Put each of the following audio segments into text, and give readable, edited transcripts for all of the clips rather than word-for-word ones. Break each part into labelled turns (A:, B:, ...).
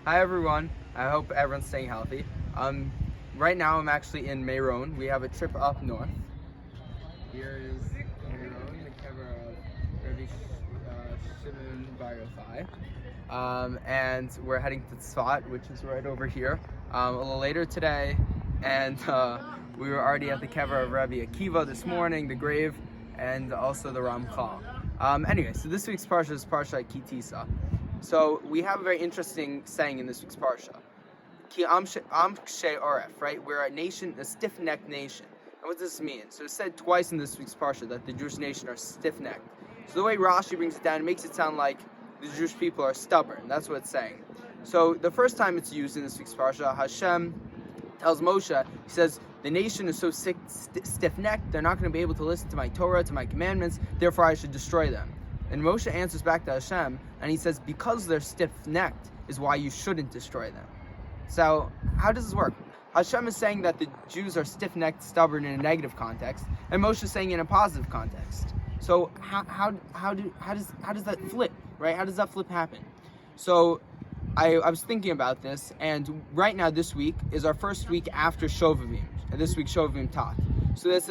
A: Hi everyone. I hope everyone's staying healthy. Right now I'm actually in Meron. We have a trip up north. Here is Meron, the cover of Rabbi Shimon Bar Yochai. And we're heading to Tzfat, which is right over here, a little later today. And we were already at the kever of Rabbi Akiva this morning, the grave, and also the Ramchal. Anyway, so this week's Parsha is Parshat Tisa. So we have a very interesting saying in this week's Parsha. Ki am kshe oref, right? We're a nation, a stiff-necked nation. And what does this mean? So it's said twice in this week's Parsha that the Jewish nation are stiff-necked. So the way Rashi brings it down, it makes it sound like the Jewish people are stubborn. That's what it's saying. So the first time it's used in this week's Parsha, Hashem tells Moshe, he says, the nation is so stiff-necked, they're not going to be able to listen to my Torah, to my commandments, therefore I should destroy them. And Moshe answers back to Hashem, and he says, because they're stiff-necked is why you shouldn't destroy them. So, how does this work? Hashem is saying that the Jews are stiff-necked, stubborn in a negative context, and Moshe is saying in a positive context. So, how does that flip, right? How does that flip happen? So, I was thinking about this, and right now this week is our first week after Shovavim, and this week Shovavim Tat. So it's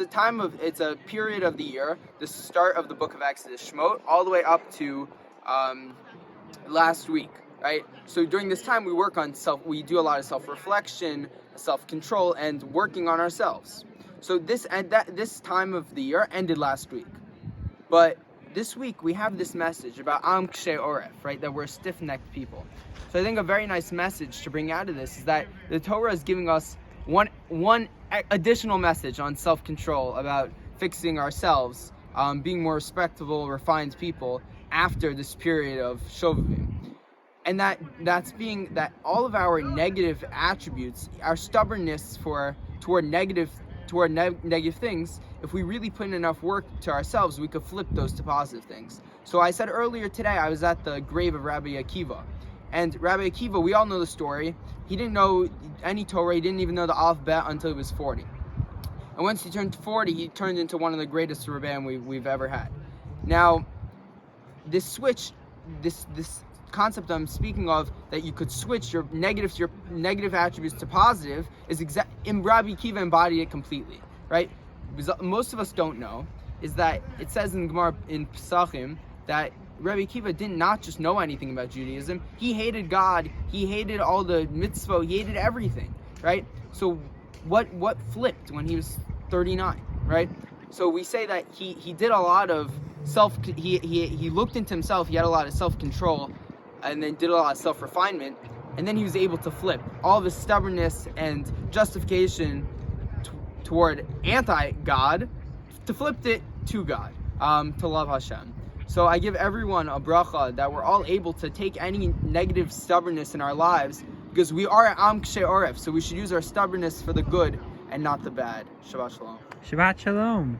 A: a period of the year, the start of the book of Exodus, Shemot, all the way up to last week, right? So during this time we do a lot of self-reflection, self-control, and working on ourselves. So this time of the year ended last week. But this week we have this message about Am Kshe Oref, right? That we're stiff-necked people. So I think a very nice message to bring out of this is that the Torah is giving us one additional message on self-control, about fixing ourselves, being more respectable, refined people after this period of Shovavim. And that's that all of our negative attributes, our stubbornness toward negative things, if we really put in enough work to ourselves, we could flip those to positive things. So I said earlier today, I was at the grave of Rabbi Akiva. And Rabbi Akiva, we all know the story. He didn't know any Torah. He didn't even know the alphabet until he was 40. And once he turned 40, he turned into one of the greatest Rebbeim we've ever had. Now, this switch, this concept I'm speaking of, that you could switch your negative attributes to positive, is in Rabbi Akiva embodied it completely, right? Because most of us don't know is that it says in Gemara in Pesachim that Rabbi Akiva did not just know anything about Judaism. He hated God. He hated all the mitzvot. He hated everything, right? So what flipped when he was 39, right? So we say that he did a lot of he looked into himself. He had a lot of self-control, and then did a lot of self-refinement, and then he was able to flip all of his stubbornness and justification toward anti-God, to flip it to God, to love Hashem. So I give everyone a bracha that we're all able to take any negative stubbornness in our lives, because we are Am Kshe Oref, so we should use our stubbornness for the good and not the bad. Shabbat Shalom.
B: Shabbat Shalom.